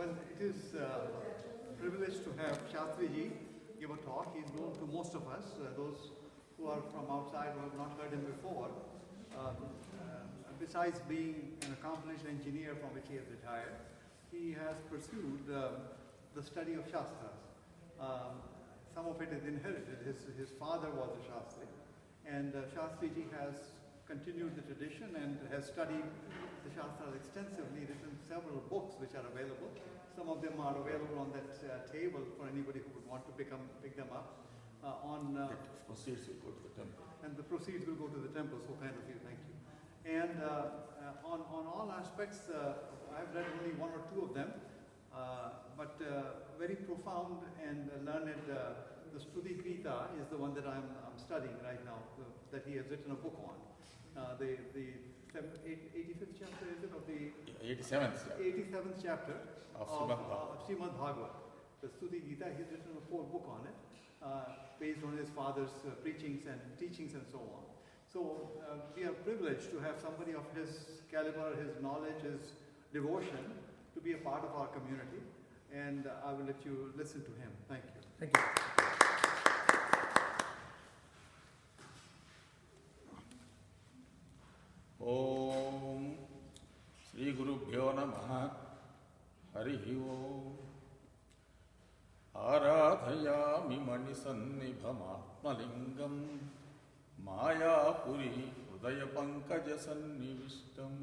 Well, it is a privilege to have Shastriji give a talk. He's known to most of us, those who are from outside who have not heard him before. Besides being an accomplished engineer from which he has retired, he has pursued the study of Shastras. Some of it is inherited. His father was a Shastri, and Shastriji has continued the tradition and has studied the Shastras extensively, written several books which are available. Some of them are available on that table for anybody who would want to pick them up. The proceeds will go to the temple. And the proceeds will go to the temple, so kind of you, thank you. And on all aspects, I've read only one or two of them, but very profound and learned. The Stuti Gita is the one that I'm studying right now, that he has written a book on. The 85th chapter, is it? Of the 87th chapter of Srimad Bhagavad. The Stuti Gita, he's written a full book on it, based on his father's preachings and teachings and so on. So we are privileged to have somebody of his caliber, his knowledge, his devotion to be a part of our community. And I will let you listen to him. Thank you. Thank you. Om Sri Guru Bhyo Namaha Hari Om Aradhayami Manisannibhamatmalingam Mayapuri Hridaya Pankaja Sannivishtam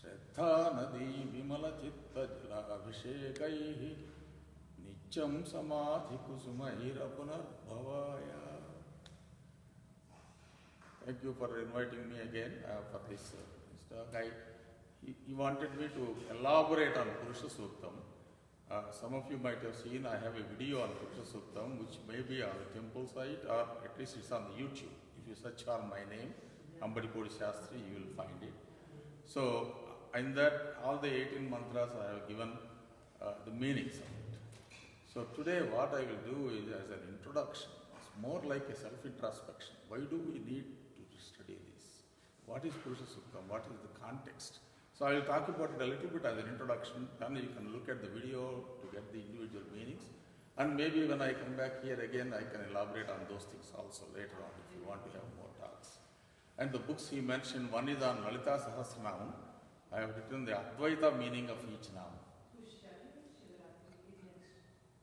Shraddha Nadi Vimala Chitta Jala Abhishekaihi Nityam Samadhi Kusumaira Punarbhavaya. Thank you for inviting me again for this talk. He wanted me to elaborate on Purush Sooktam. Some of you might have seen I have a video on Purush Sooktam, which may be on the temple site or at least it's on YouTube. If you search for my name, Ambadipodi Shastri, you will find it. So in that, all the 18 mantras I have given the meanings of it. So today what I will do is as an introduction. It's more like a self-introspection. Why do we need to study this? What is Purush Sooktam? What is the context? So I will talk about it a little bit as an introduction, then you can look at the video to get the individual meanings. And maybe when I come back here again, I can elaborate on those things also later on if you want to have more talks. And the books he mentioned, one is on Lalita Sahasranam. I have written the Advaita meaning of each Nam.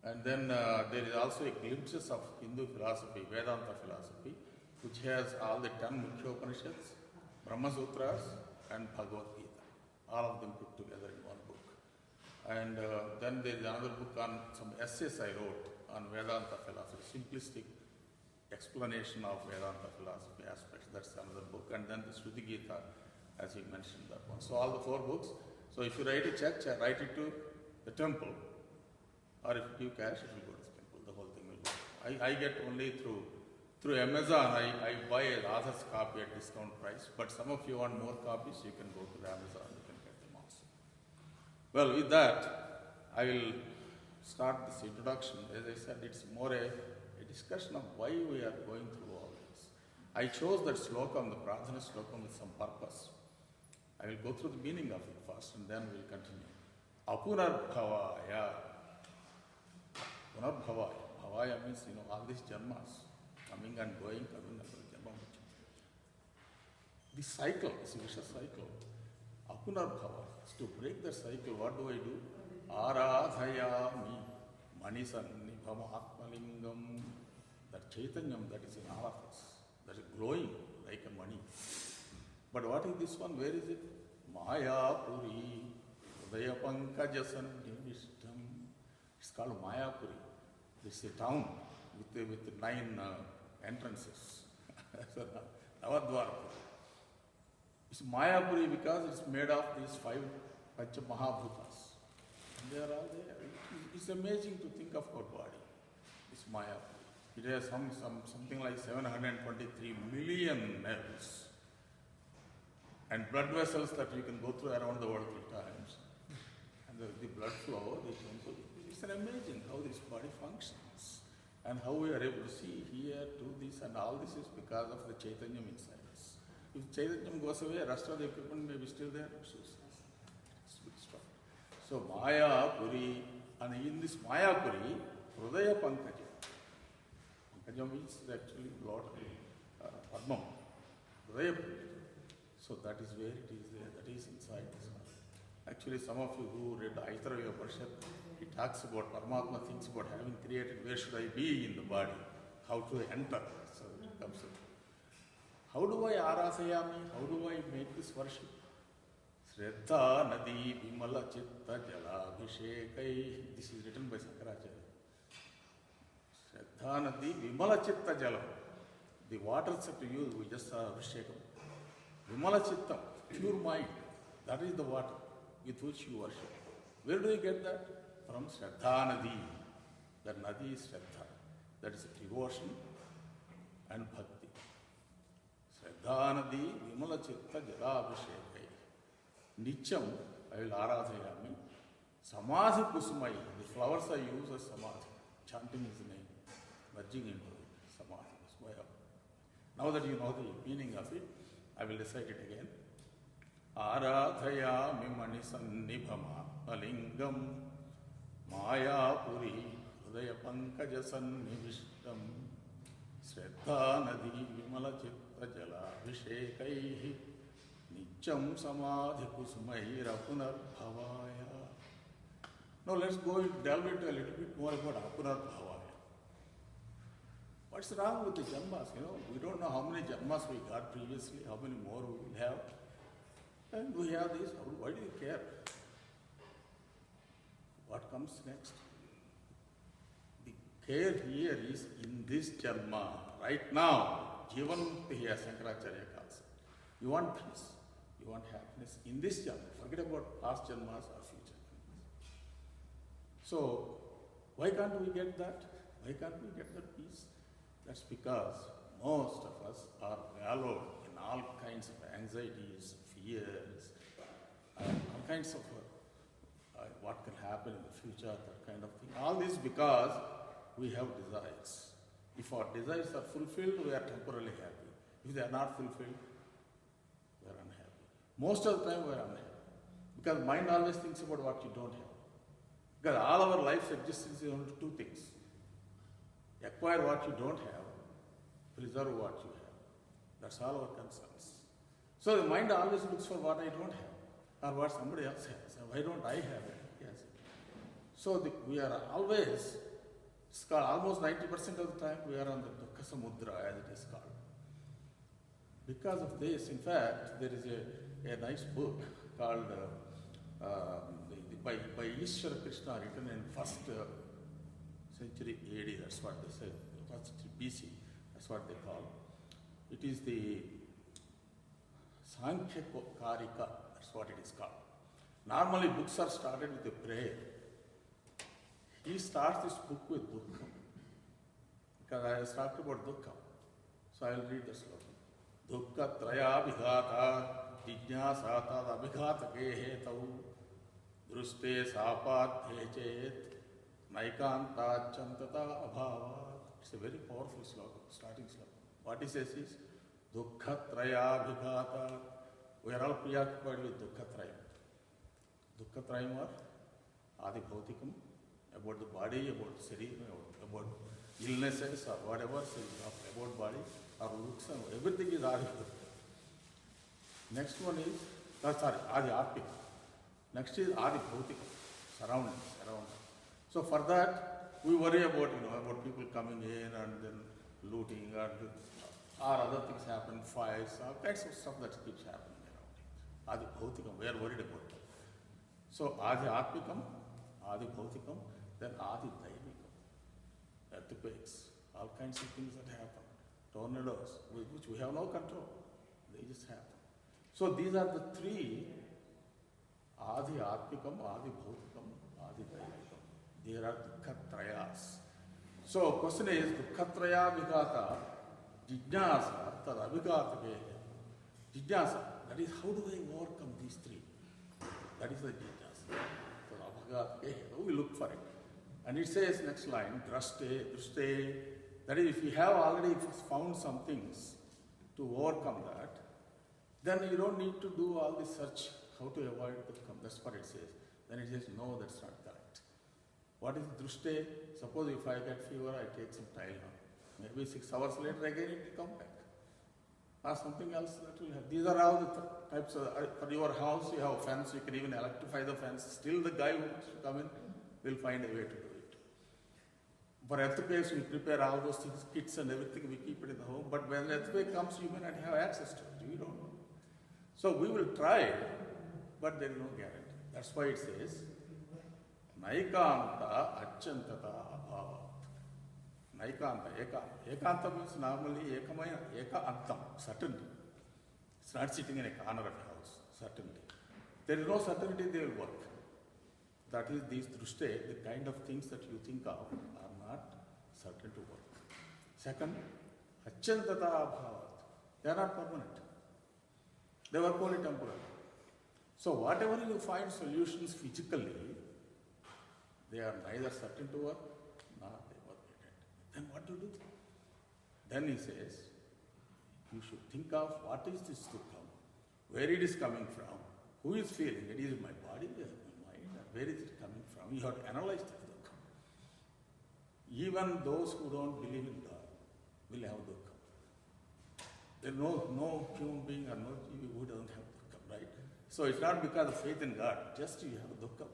And then there is also a glimpses of Hindu philosophy, Vedanta philosophy, which has all the 10 Mukhya Upanishads, Brahma Sutras, and Bhagavad Gita. All of them put together in one book. And then there is another book on some essays I wrote on Vedanta philosophy, simplistic explanation of Vedanta philosophy aspects. That's another book. And then the Shruti Gita, as he mentioned that one. So all the 4 books. So if you write a check, write it to the temple. Or if you give cash, it will go to the temple. The whole thing will go. I get only through Amazon, I buy an author's copy at discount price. But some of you want more copies, you can go to the Amazon. Well, with that, I will start this introduction. As I said, it's more a discussion of why we are going through all this. I chose that slokam, the Pradhana slokam, with some purpose. I will go through the meaning of it first and then we will continue. Apunarbhavaya. Punarbhavaya. Bhavaya means, all these janmas, coming and going, janma. This cycle, this vicious cycle, Apunarbhavaya. To break the cycle, what do I do? Aradhayami Manisannibhamatmalingam. That Chaitanyam that is in all of us, that is glowing like a mani. But what is this one? Where is it? Mayapuri Hridaya Pankaja Sannivishtam. It's called Mayapuri. It's a town with 9 entrances. Navadvarapuri. It's Mayapuri because it's made of these 5 Pancha Mahabhutas. And they are all there. It's amazing to think of our body. It's Mayapuri. It has something like 723 million nerves and blood vessels that you can go through around the world 3 times. And the blood flow, it's amazing how this body functions and how we are able to see, hear, do this, and all this is because of the Chaitanyam inside us. If Chaitanyam goes away, rest of the equipment may be still there. It's big stuff. So Maya Puri, and in this Maya Puri, Hridaya Pankaja. Pankaja means actually Lord Padmam. Hridaya Puri. So that is where it is there, that is inside this one. Actually, some of you who read Aitravya Upanishad, he talks about Paramatma, thinks about having created, where should I be in the body, how to enter. So it comes up. How do I arasayami? How do I make this worship? Shraddha Nadi Vimala Chitta Jala Abhishekai. This is written by Sankaracharya. Shraddha Nadi Vimala Chitta Jala. The waters that you use, we just saw Abhishekam. Vimala Chitta, pure mind. That is the water with which you worship. Where do you get that? From Shraddha Nadi. That Nadi is Shraddha. That is devotion and bhakti. Shraddha Nadi Vimala Chitta Jala Abhishekai. Nityam, I will aradhayami. Samadhi Kusumai. The flowers I use as Samadhi. Chanting his name. Merging into it. Samadhi Kusumaya. Now that you know the meaning of it, I will recite it again. Aradhayami Manisannibhama Alingam Maya Puri Hridaya Pankaja Sannivishtam Shraddha Nadi Vimala Chitta Jala Abhishekaihi Nityam Samadhi Kusmaira Punarbhavaya. Now let's go delve into a little bit more about Punarbhavaya. What's wrong with the janmas? We don't know how many janmas we got previously, how many more we will have. And we have this. Why do you care? What comes next? The care here is in this janma, right now. Jivanmukti here, Sankaracharya calls it. You want peace, you want happiness in this janma. Forget about past janmas or future janmas. So, why can't we get that? Why can't we get that peace? That's because most of us are wallowed in all kinds of anxieties, fears, all kinds of what can happen in the future, that kind of thing. All this because we have desires. If our desires are fulfilled, we are temporarily happy. If they are not fulfilled, we are unhappy. Most of the time we are unhappy. Because mind always thinks about what you don't have. Because all our life's existence is only two things. Acquire what you don't have, preserve what you have. That's all our concerns. So the mind always looks for what I don't have, or what somebody else has. Why don't I have it? Yes. So we are always, it's called almost 90% of the time we are on the Dukkha Samudra, as it is called. Because of this, in fact, there is a nice book called by Ishvara Krishna, written in 1st century AD, that's what they say, 1st BC, that's what they call. It is the Sankhya Karika, that's what it is called. Normally books are started with a prayer. He starts this book with Dukkham, because I have talked about Dukkham. So I will read the slogan. Dukkha Traya Abhigata Jijñāsātad Abhigātake Hetau Druste Sāpādhe Chet Naikanta Chantata Abhava. It's a very powerful slogan, starting slogan. What he says is Dukkha Traya Abhigata. We are all preoccupied with Dukkha Traya. Dukkha Traya are Adi Bhautikam, about the body, about the sarira, about illnesses or whatever, about body, or looks, and everything is Adi Bhautikam. Next one is, Adi Atmika. Next is Adi Bhautikam, surroundings. So for that, we worry about, about people coming in and then looting or other things happen, fires, all kinds of stuff that keeps happening around it. Adi Bhautikam, we are worried about it. So Adi Atmikam, Adi Bhautikam, then Adi Daivikam. Earthquakes, all kinds of things that happen. Tornadoes, which we have no control. They just happen. So these are the three, Adi Atmikam, Adi Bhautikam, Adi Daivikam. There are Dukkha Trayas. So question is, Dukkha Traya Vigata, Jijñāsa, Tad Abhigatake. Jijñāsa, that is how do I overcome these three? That is the Jijñāsa. Tad Abhigatake, we look for it. And it says next line, Druste. That is, if you have already found some things to overcome that, then you don't need to do all this search, how to avoid Dukkha. That's what it says. Then it says, no, that's not correct. What is drushte? Suppose if I get fever, I take some Tylenol. Maybe 6 hours later again it will come back. Or something else that will have. These are all the types of, for your house you have fence, you can even electrify the fence. Still the guy who wants to come in will find a way to do it. For earthquakes we prepare all those things, kits and everything, we keep it in the home. But when the earthquake comes, you may not have access to it. You don't know. So we will try, but there is no guarantee. That's why it says, Naikanta Achantata Abhavat. Naikanta, Ekanta means normally Eka Antam, certainty. It's not sitting in a corner of a house, certainty. There is no certainty they will work. That is, these drushte, the kind of things that you think of are not certain to work. Second, Achantata Abhavat. They are not permanent. They work only temporary. So whatever you find solutions physically, they are neither certain to work, nor they work at it. Then what to do? Then he says, you should think of what is this Sooktam, where it is coming from, who is feeling it, is it my body, is it my mind, or where is it coming from? You have to analyze that Sooktam. Even those who don't believe in God will have Sooktam. There is no human being or no jiva who doesn't have Sooktam, right? So it's not because of faith in God, just you have Sooktam.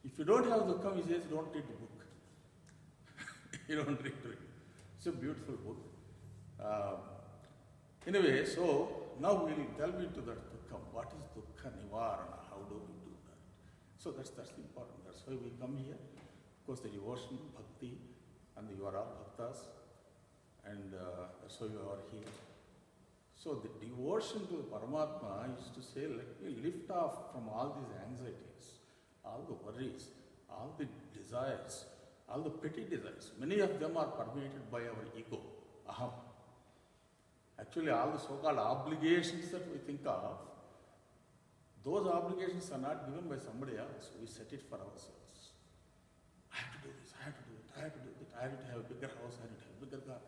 If you don't have Sooktam, he says, don't read the book. You don't read it. It's a beautiful book. Anyway, so now we will delve into that Sooktam. What is Dukkha Nivarana? How do we do that? So that's important. That's why we come here. Of course, the devotion, bhakti, and you are all bhaktas, and that's why you are here. So the devotion to the Paramatma is to say, let me lift off from all these anxieties, all the worries, all the desires, all the petty desires. Many of them are permeated by our ego, aham. Actually, all the so-called obligations that we think of, those obligations are not given by somebody else. We set it for ourselves. I have to do this, I have to do it, I have to do it, I have to have a bigger house, I have to have a bigger car.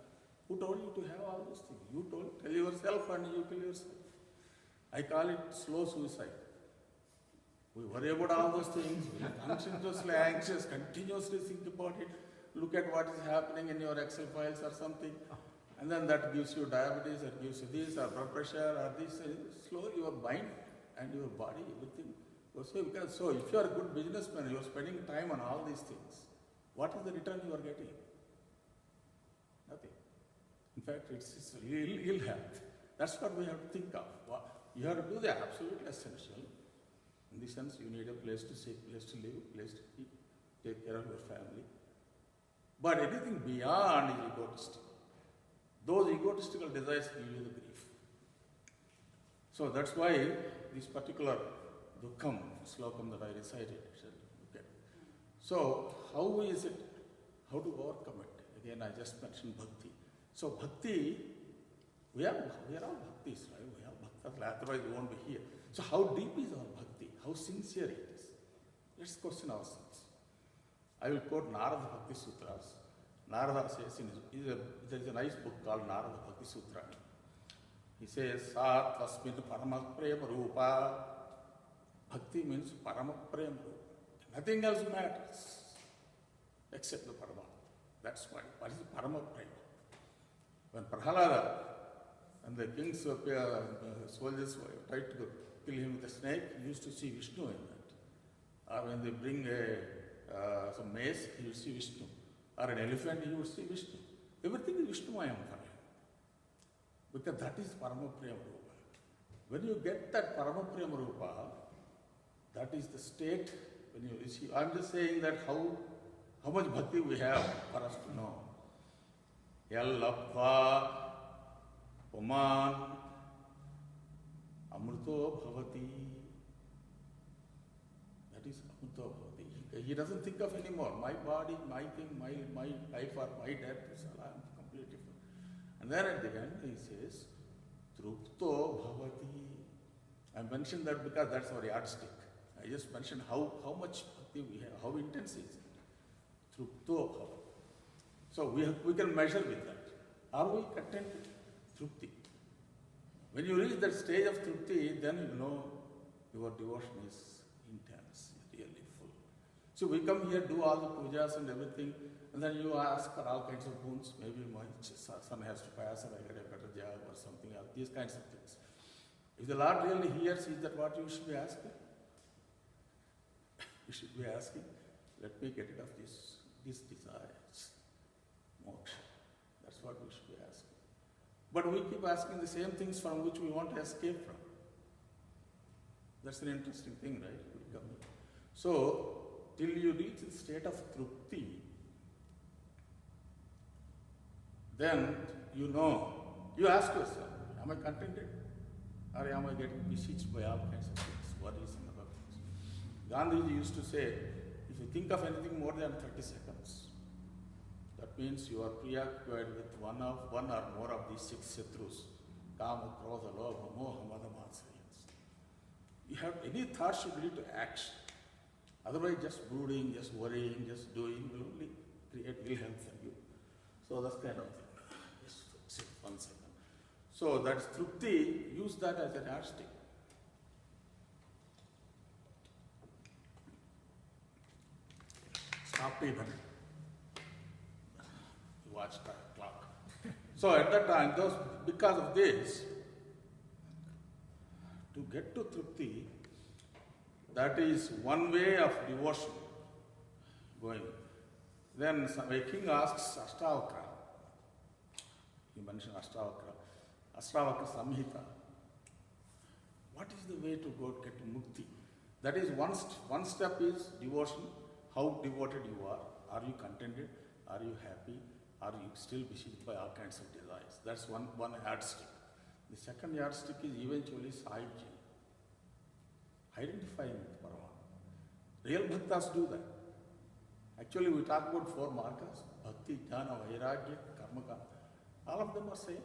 Who told you to have all those things? You tell yourself and you kill yourself. I call it slow suicide. We worry about all those things, we are conscientiously anxious, continuously think about it, look at what is happening in your Excel files or something, and then that gives you diabetes, that gives you this, or blood pressure, or this. Slowly your mind and your body, everything goes away. So if you are a good businessman, you are spending time on all these things, what is the return you are getting? Nothing. In fact, it's ill health. That's what we have to think of. You have to do the absolute essential. In the sense, you need a place to sit, place to live, place to eat, take care of your family. But anything beyond is egotistic. Those egotistical desires give you the grief. So that's why this particular Dukkham slokam that I recited. Okay. So how is it? How to overcome it? Again, I just mentioned bhakti. So bhakti, we are all bhaktis, right? We have bhaktas, otherwise we won't be here. So how deep is our bhakti? How sincere it is? Let's question ourselves. I will quote Narada Bhakti Sutras. Narada says, there is a nice book called Narada Bhakti Sutra. He says, Sat Vasmin Parama Prema Rupa. Bhakti means Parama Prema Rupa. Nothing else matters except the Parama. That's what is the Parama Prema. When Prahalada and the king's soldiers tried to kill him with a snake, he used to see Vishnu in that. Or when they bring some mace, he would see Vishnu. Or an elephant, he would see Vishnu. Everything is Vishnumayam for him. Because that is Parama Prema Rupa. When you get that Parama Prema Rupa, that is the state when you receive. I'm just saying that how much bhakti we have for us to know. Yallabha Puman Amruto Bhavati. That is Amruto Bhavati. He doesn't think of anymore. My body, my thing, my life or my death is all. I'm completely different. And then at the end he says, Trupto Bhavati. I mentioned that because that's our yardstick. I just mentioned how much bhakti we have, how intense is it. Trupto Bhavati. So we can measure with that. Are we content with Trupti? When you reach that stage of Trupti, then you know your devotion is intense. So we come here, do all the pujas and everything, and then you ask for all kinds of boons. Maybe my son has to pass and I get a better job or something else, these kinds of things. If the Lord really hears, is that what you should be asking? You should be asking, let me get rid of these desires. Moksha. That's what we should be asking. But we keep asking the same things from which we want to escape from. That's an interesting thing, right? We come here. So, till you reach the state of trupti, then you know, you ask yourself, am I contented? Or am I getting besieged by all kinds of things, worries and other things? Gandhiji used to say, if you think of anything more than 30 seconds, that means you are preoccupied with one or more of these 6 shatrus, kama, krodha, lobha, moha, mada, matsarya. You have any thought should lead to action. Otherwise, just brooding, just worrying, just doing will only create ill health for you. So that's kind of thing. Just sit 1 second. So that's trupti, use that as an yardstick. Stop even. You watch the clock. So at that time, because of this, to get to trupti, that is one way of devotion going. Then a king asks Ashtavakra. You mentioned Ashtavakra. Ashtavakra Samhita. What is the way to go get to mukti? That is one step is devotion. How devoted you are. Are you contented? Are you happy? Are you still besieged by all kinds of desires? That's one yardstick. The second yardstick is eventually Sahibji. Identifying with Paramatma. Real bhaktas do that. Actually, we talk about 4 markas: bhakti, jnana, vairagya, karma. All of them are same.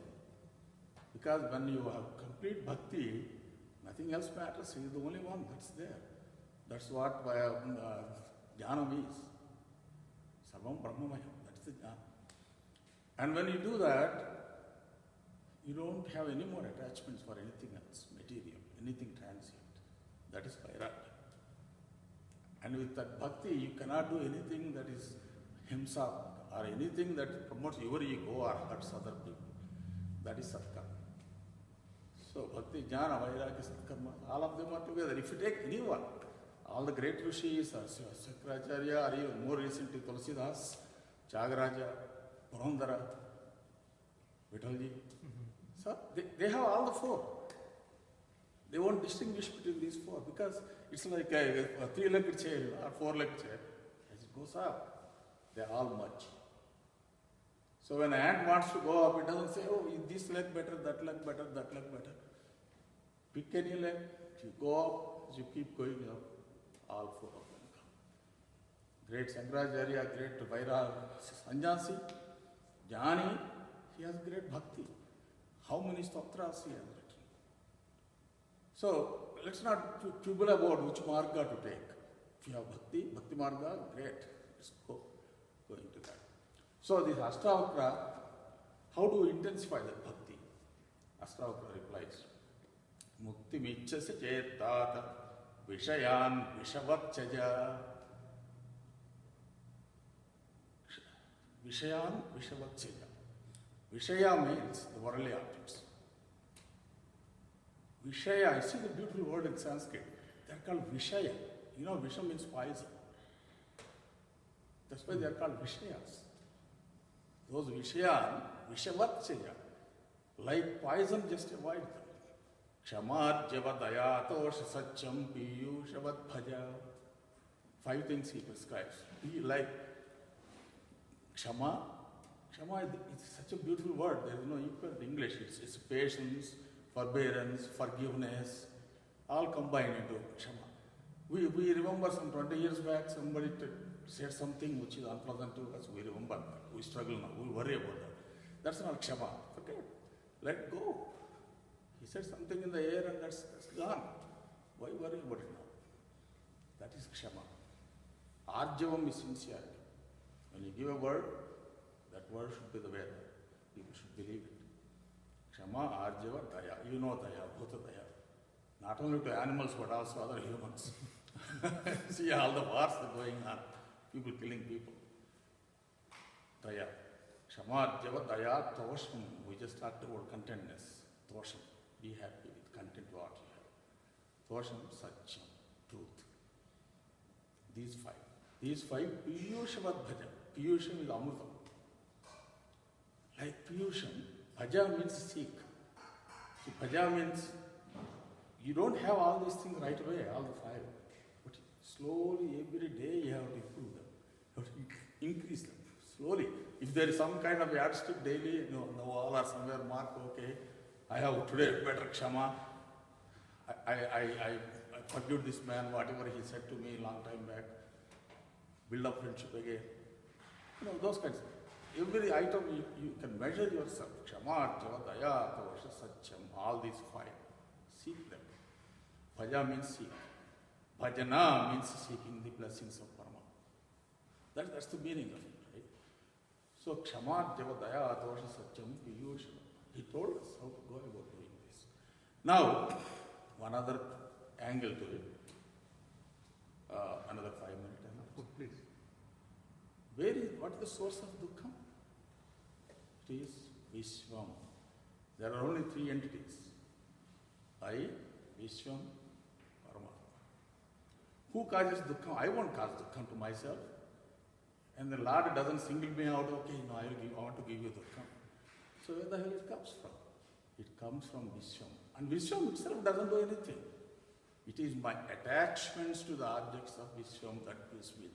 Because when you have complete bhakti, nothing else matters. He is the only one that's there. That's what jnana is. Sarvam brahmamayam. That's the jnana. And when you do that, you don't have any more attachments for anything else, material, anything transient. That is vairagya. And with that bhakti, you cannot do anything that is himsa or anything that promotes your ego or hurts other people. That is satkarma. So bhakti, jnana, vairagya, satkarma, all of them are together. If you take anyone, all the great rishis, Sakracharya, or even more recently Tulsidas, Tyagaraja, Purandara, Vithalji, so they have all the 4. They won't distinguish between these 4 because it's like a 3-legged chair or 4-legged chair. As it goes up, they all merge. So when an ant wants to go up, it doesn't say, oh, is this leg better, that leg better, that leg better. Pick any leg, you go up, as you keep going up, all 4 of them come. Great Shankaracharya, great Vaira Sannyasi, Jnani, he has great bhakti. How many stotras he has written? So let's not quibble about which marga to take. If you have bhakti marga, great. Let's go going to that. So this Ashtavakra, how do we intensify that bhakti? Ashtavakra replies, Mukti michchasi chetata vishayan vishavatchaja. Vishayan vishavatchaja. Vishaya means the worldly objects. Vishaya, I see the beautiful word in Sanskrit. They're called Vishaya. You know, Visha means poison. That's why they're called Vishayas. Those Vishayan, Vishavatchaya, like poison, just avoid them. Kshamad javadaya tosh satcham piyu shavat bhaja. 5 things he prescribes. Be like Kshama. Kshama is such a beautiful word. There is no equal in English. It's patience, forbearance, forgiveness, all combined into Kshama. We remember some 20 years back, somebody said something which is unpleasant to us. We remember that. We struggle now. We worry about that. That's not Kshama. Okay, let go. He said something in the air and that's gone. Why worry about it now? That is Kshama. Arjavam is sincerity. When you give a word, that word should be the way people should believe it. Kshama, Arjava, Daya. You know Daya, Bhuta Daya. Not only to animals but also other humans. See all the wars that are going on, people killing people. Daya. Kshama, Java, Daya, Tosham. We just talked about contentness. Tosham. Be happy with content what you have. Tosham, Satcham, truth. These five, Piyushavad Bhaja. Piyusham is Amrutam. Like Piyusham, Bhaja means seek. So Bhaja means you don't have all these things right away, all the five. But slowly, every day you have to improve them. You have to increase them. Slowly. If there is some kind of yardstick daily, no all are somewhere marked, okay, I have today better Kshama. I forgive this man, whatever he said to me a long time back. Build up friendship again. Those kinds of things. Every item you can measure yourself. Kshama, Java, Daya, Tosha, Satcham, all these five. Seek them. Bhaja means seek. Bhajana means seeking the blessings of Parama. That's the meaning of it, right? So Kshama, Java, Daya, Tosha, Satcham, Piyush. He told us how to go about doing this. Now, one other angle to it. Another 5 minutes. Please. What is the source of dukkha? It is Vishwam. There are only 3 entities. I, Vishwam, Paramatma. Who causes dukkha? I won't cause dukkha to myself. And the Lord doesn't single me out, okay, no, I want to give you dukkha. So where the hell it comes from? It comes from Vishwam. And Vishwam itself doesn't do anything. It is my attachments to the objects of Vishwam that gives me dukkha.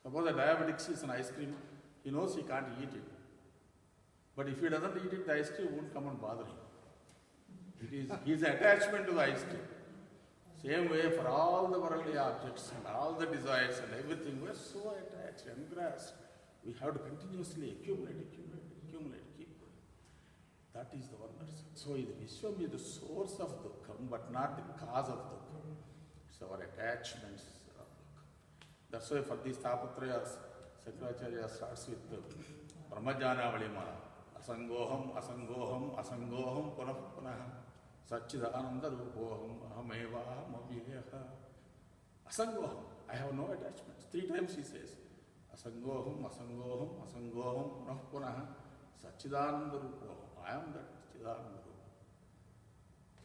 Suppose a diabetic sees an ice cream, he knows he can't eat it. But if he doesn't eat it, the ice cream won't come and bother him. It is his attachment to the ice cream. Same way for all the worldly objects and all the desires and everything, we are so attached, engrossed. We have to continuously accumulate, keep going. That is the wonder. So the Vishwam is the source of dukkha, but not the cause of dukkha. It's our attachments of dukkha. That's why for these tapatrayas, Sankaracharya starts with Brahmajnana Valimala. Asangoham, asangoham, asangoham, punah punah. Satchidananda rupoham, ahamevaham avyaha. Asangoham, I have no attachments. 3 times he says. Asangoham, asangoham, asangoham, punah punah. Satchidananda rupoham, I am that Satchidananda rupoham.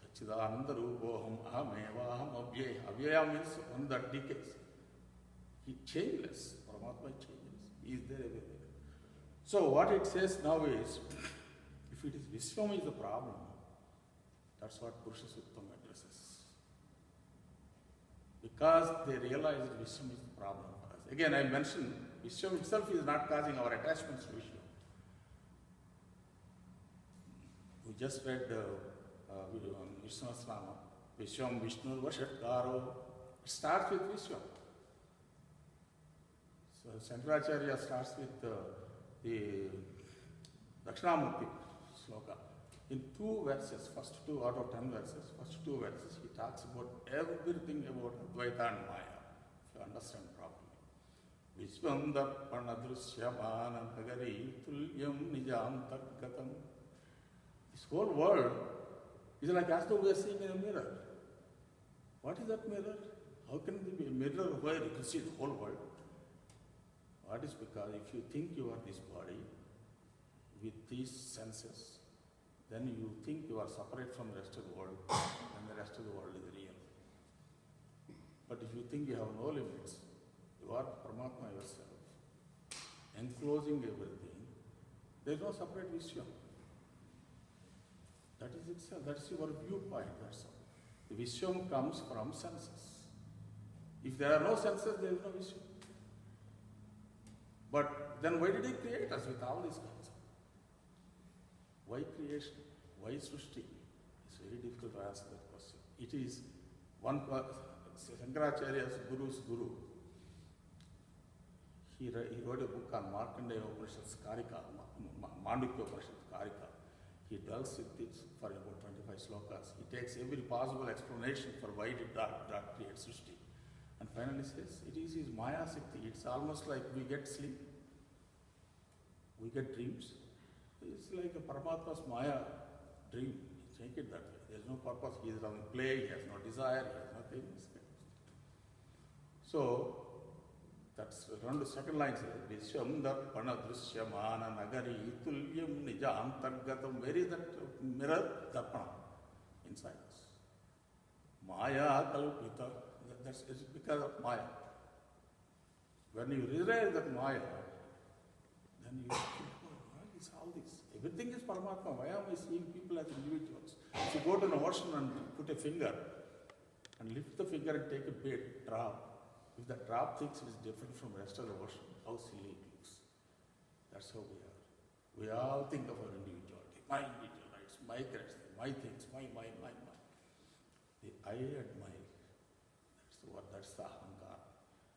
Satchidananda rupoham, ahamevaham avyaha. Avyaha means one that decays. He is changeless. Paramatma is changeless. He is there everywhere. So what it says now is, if it is Vishwam is the problem, that's what Purush Sooktam addresses. Because they realize that Vishwam is the problem for us. Again, I mentioned, Vishwam itself is not causing our attachments to Vishwam. We just read Vishnu Sahasranama, Vishwam Vishnu Vashatkaro. It starts with Vishwam. So Sankaracharya starts with the Dakshinamurti sloka. In 2 verses, first 2 out of 10 verses, first 2 verses, he talks about everything about Advaita and Maya, if you understand properly. Vishwam darpana drushyamana nagari tulyam nijam targatam. This whole world is like as though we are seeing in a mirror. What is that mirror? How can there be a mirror where you can see the whole world? What is because if you think you are this body with these senses, then you think you are separate from the rest of the world, and the rest of the world is real. But if you think you have no limits, you are Paramatma yourself, enclosing everything, there is no separate Vishwam. That is itself, that's your viewpoint, that's all. The Vishwam comes from senses. If there are no senses, there is no Vishwam. But then why did he create us with all these concepts? Why creation? Why Srishti? It's very difficult to answer that question. It is one Sankaracharya's Guru's Guru. He wrote a book on Markandeya Upanishad's Karika, Mandukya Upanishad's Karika. He dwells with it for about 25 slokas. He takes every possible explanation for why did God create Srishti. And finally says, it is his Maya Shakti. It's almost like we get sleep, we get dreams. It's like a Paramatma's Maya dream. Take it that way. He has no purpose, he doesn't play, he has no desire, he has nothing. So, that's around the second line says, Vishwam Darpana Drishyamana Nagari Tulyam Nija Antargatam. Where is that mirror? Darpana, inside us. Maya Kalpita, that's it's because of Maya. When you realize that Maya, then you think, oh, what is all this? Everything is Paramatma. Why am I seeing people as individuals? If you go to an ocean and put a finger and lift the finger and take a bit, drop, if the drop thinks it is different from the rest of the ocean, how silly it looks. That's how we are. We all think of our individuality. My individual rights, my rights, my things, my. The I and my. That's the ahankara.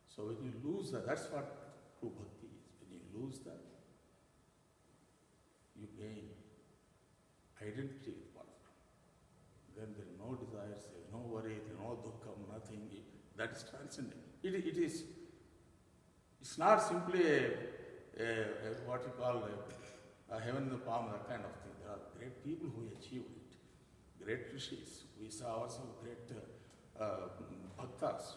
So when you lose that, that's what true bhakti is. When you lose that, you gain identity with one. Then there are no desires, there is no worry, there is no dukkham, nothing. That is transcendent. It's not simply what you call a heaven in the palm, that kind of thing. There are great people who achieve it. Great rishis. We saw ourselves great bhaktas.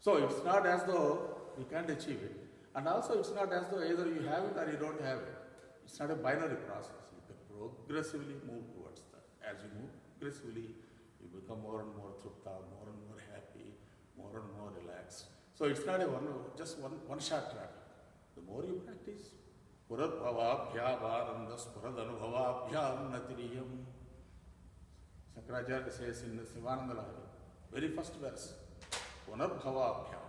So it's not as though we can't achieve it. And also it's not as though either you have it or you don't have it. It's not a binary process. You can progressively move towards that. As you move progressively, you become more and more trupta, more and more happy, more and more relaxed. So it's not a just one shot traffic. The more you practice, Purad bhavabhya varandas purad anubhavabhya natiriyam. Sankaracharya says in the Sivananda Lahari, very first verse, Punarbhavabhya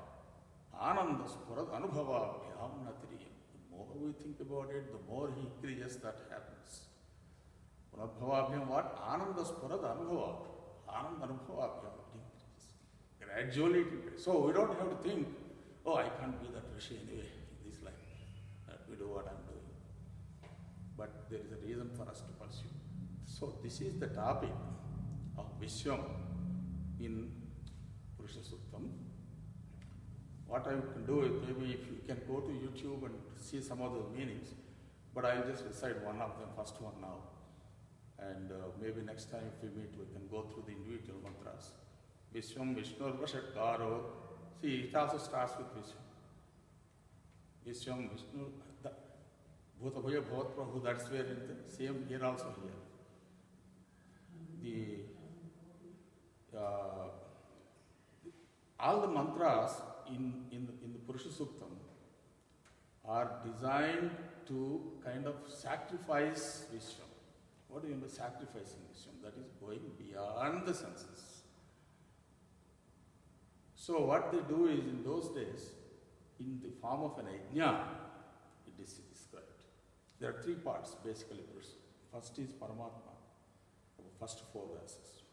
anandas purad anubhavabhya natiriyam. The more we think about it, the more he increases that happens. Punarbhavabhya what? Anandas purad anubhavabhya. Anand anubhavabhya. Gradually it increases. So we don't have to think, oh, I can't be that rishi anyway in this life. Let me do what I'm doing. But there is a reason for us to pursue. So this is the topic of Vishwam in Purush Sooktam. What I can do is maybe if you can go to YouTube and see some of the meanings, but I'll just recite one of them, first one now. And maybe next time if we meet, we can go through the individual mantras. Vishwam Vishnur Vashatkaro. See, it also starts with Vishwam. Vishwam Vishnu Bhuta Bhuya Bhavat Prabhu, that's where in the same here also here. All the mantras in the Purush Sooktam are designed to kind of sacrifice Vishwam. What do you mean by sacrificing Vishwam? That is going beyond the senses. So what they do is in those days, in the form of an yajna, it is described. There are three parts basically. First is Paramatma, first 4 verses.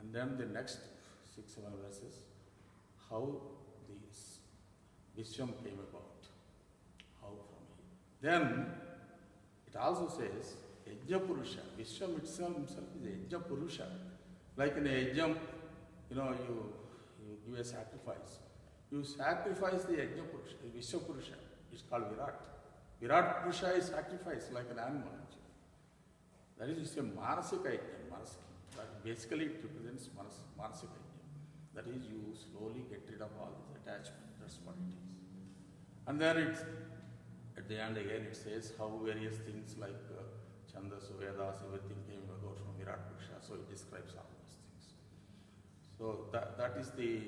And then the next 6-7 verses, how this Vishwam came about, how from here. Then it also says Yajna Purusha. Vishwam itself is a Yajna Purusha. Like in a Yajna, you give a sacrifice. You sacrifice the Yajna Purusha, the Vishwa Purusha. It's called Virat. Virat Purusha is sacrificed like an animal. That is a Manasika Yajna. That basically it represents Manasika Yajna. That is, you slowly get rid of all this attachment. That's what it is. And then it's, at the end again it says how various things like Chandas, Vedas, everything came about from Virat Purusha. So it describes all those things. So that is the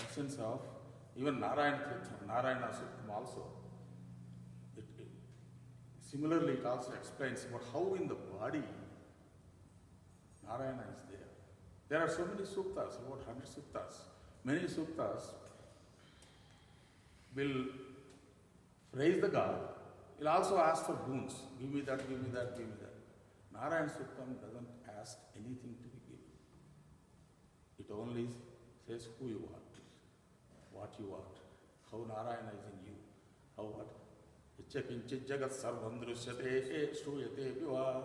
essence of even Narayana Sooktam also. Similarly, it also explains about how in the body Narayana is there. There are so many suktas, about 100 suktas. Many suktas will praise the God. He'll also ask for boons. Give me that, give me that, give me that. Narayana Sooktam doesn't ask anything to be given. It only says who you are, what you are, how Narayana is in you, how what. Jagat sarvam drishyate shruyate viva.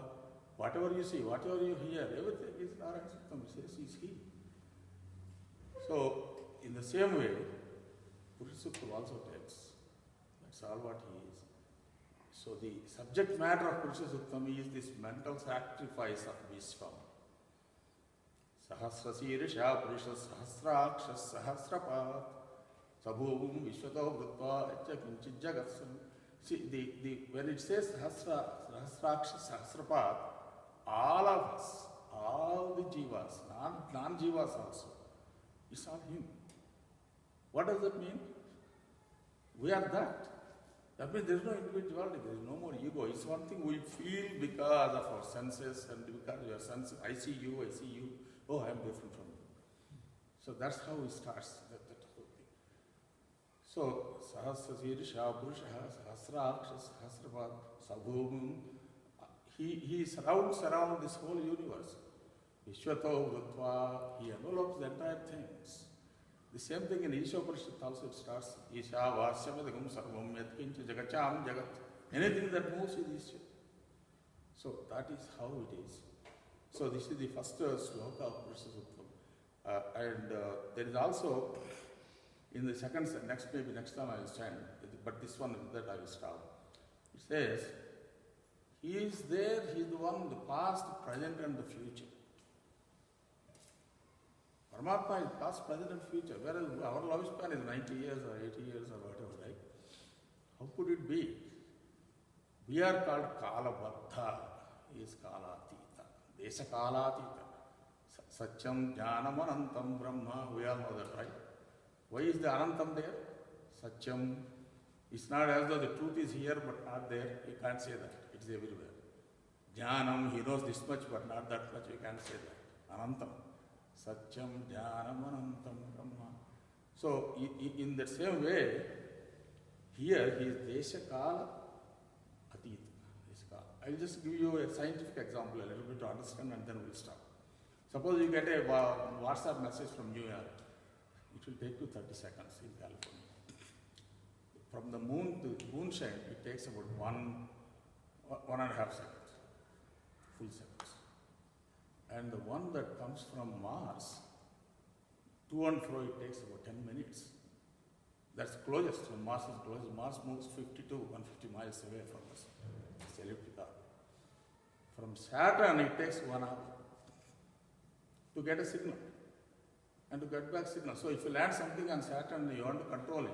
Whatever you see, whatever you hear, everything is Narayana Sooktam. It says he's he. So, in the same way, Purush Sooktam also tells. That's all what he is. So the subject matter of Purusha Sooktam is this mental sacrifice of Vishwam. Sahasrasirisha Purusha Sahasraksha Sahasrapat Sabhuvum Vishwato Vrutva Etcha Kinchit Jagatsam. See, when it says Sahasraksha Sahasrapat, all of us, all the jivas, non-jivas also, it's all him. What does that mean? We are that. That means there is no individuality, there is no more ego. It's one thing we feel because of our senses and because of your senses. I see you, oh, I am different from you. So that's how it starts, that whole thing. So, Sahasrasirisha Purusha Sahasraksha Sahasravad Sabhumum, he surrounds around this whole universe. Vishwato Vrutva, he envelopes the entire things. The same thing in Isha Upanishad also it starts, Isha Vasyamedagam Sarvam Yatkincha Jagacham Jagat. Anything that moves is Isha. So that is how it is. So this is the first sloka of Purusha Sooktam. And there is also, in the second, maybe next time I will stand, but this one that I will stop. It says, he is there, he is the one, the past, the present and the future. Paramatma is past, present and future, whereas our lifespan is 90 years or 80 years or whatever, right? How could it be? We are called Kala Baddha, he is Kala Atita, Desha Kala Atita, Satyam Jnanam Anantam Brahma, we all know that, right? Why is the Anantam there? Satyam, it's not as though the truth is here but not there, you can't say that, it's everywhere. Jnanam, he knows this much but not that much, you can't say that. Anantam. Satyam Jnanam Anantam Brahma. So, in the same way, here he is Desha Kala Atita. I will just give you a scientific example a little bit to understand and then we will stop. Suppose you get a WhatsApp message from New York. It will take you 30 seconds in California. From the moon to moonshine, it takes about 1.5 seconds, full seconds. And the one that comes from Mars, to and fro, it takes about 10 minutes. That's closest. When Mars is closest, Mars moves 50 to 150 miles away from us. It's elliptical. From Saturn, it takes 1 hour to get a signal and to get back signal. So if you land something on Saturn, you want to control it.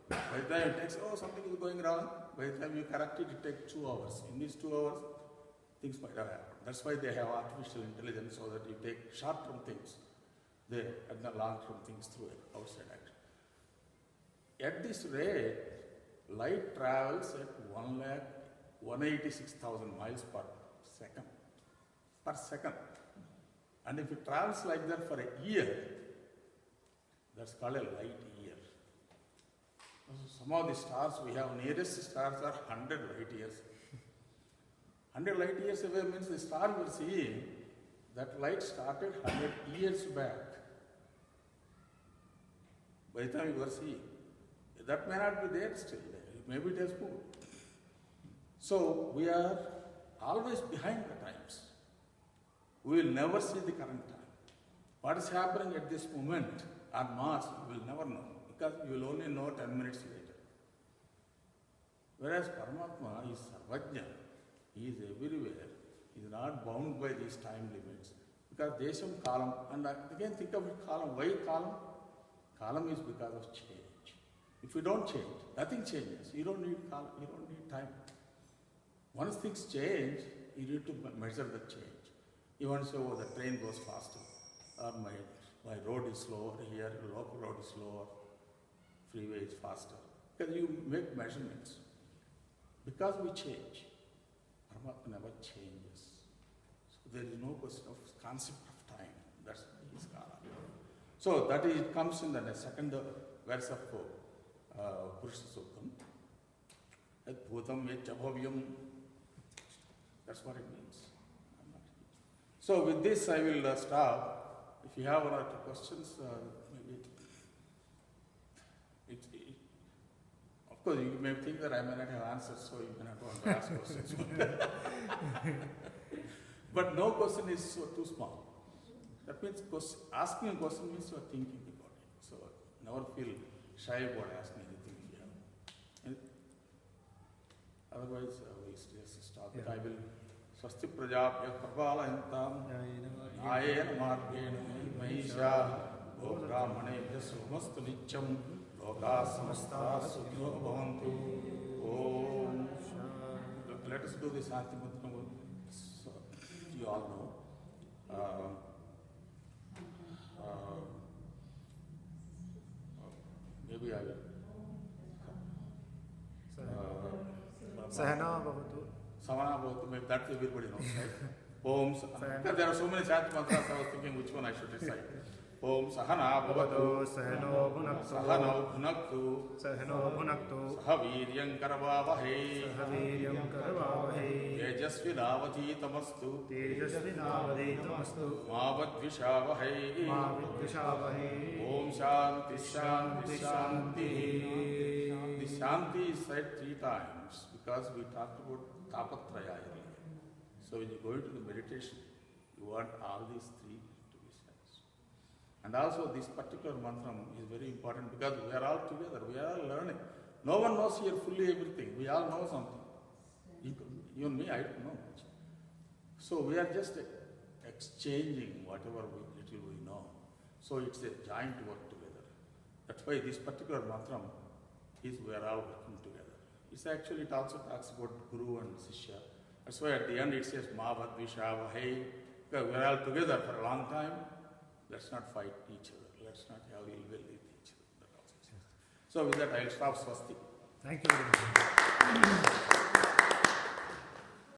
By the time it takes, something is going wrong. By the time you correct it, it takes 2 hours. In these 2 hours, things might have happened. That's why they have artificial intelligence so that you take short-term things there and the long-term things through it, outside action. At this rate, light travels at 186,000 miles per second. And if it travels like that for a year, that's called a light year. Some of the stars we have, nearest stars are 100 light years. 100 light years away means the star we are seeing, that light started 100 years back. By the time you are seeing, that may not be there still. Maybe it has moved. So we are always behind the times. We will never see the current time. What is happening at this moment on Mars, you will never know, because you will only know 10 minutes later. Whereas Paramatma is Sarvajna. He is everywhere. He is not bound by these time limits. Because Desham Kalam, and again think of it Kalam. Why Kalam? Kalam is because of change. If you don't change, nothing changes. You don't need Kalam, you don't need time. Once things change, you need to measure the change. You want to say, the train goes faster, or my road is slower here, the local road is slower, freeway is faster. Because you make measurements. Because we change. Paramatma never changes. So there is no question of concept of time. That's his kala. So that is, comes in the second verse of Purusha Sooktam. Bhutam yachabhavyam. That's what it means. So with this I will stop. If you have one or two questions, maybe of course you may think that I may not have answers, so you may not want to ask questions. But no question is too small. That means asking a question means you are thinking about it. So never feel shy about asking anything if you have. Otherwise, we just stop it. Yeah. I will. Swasti prajapya prabalayantam ayena margena mahisha go brahmanebhya sumastu nityam loka samasta sukhino bhavantu. Om. Let us do this Shanti Mantra. So, you all know. Maybe I will. Sahana bhavatu. Samana bhavatu, maybe that everybody knows, right? Om. Because there are so many Shanti mantras, I was thinking which one I should recite. Om Sahana bhavatu. Sahano bhunaktu. Sahano bhunaktu. Sahano bhunaktu. Sahaviryam karavavahe. Sahaviryam karavavahe. Tejasvinavadhitamastu. Tejasvinavadhitamastu. Mavadvishavahe. Mavadvishavahe. Om Shanti Shanti Shanti. The Shanti is said 3 times because we talked about Tapatraya earlier. So when you go into the meditation, you want all these 3 to be said. And also this particular mantra is very important because we are all together, we are all learning. No one knows here fully everything, we all know something. You and me, I don't know much. So we are just exchanging whatever little we know. So it's a joint work together. That's why this particular mantra is we are all working together. It also talks about Guru and Sishya. That's why at the end it says Mavadvishavahe. Because we are all together for a long time. Let's not fight each other. Let's not have ill will with each other. So with that I will stop. Swasti. Thank you very much.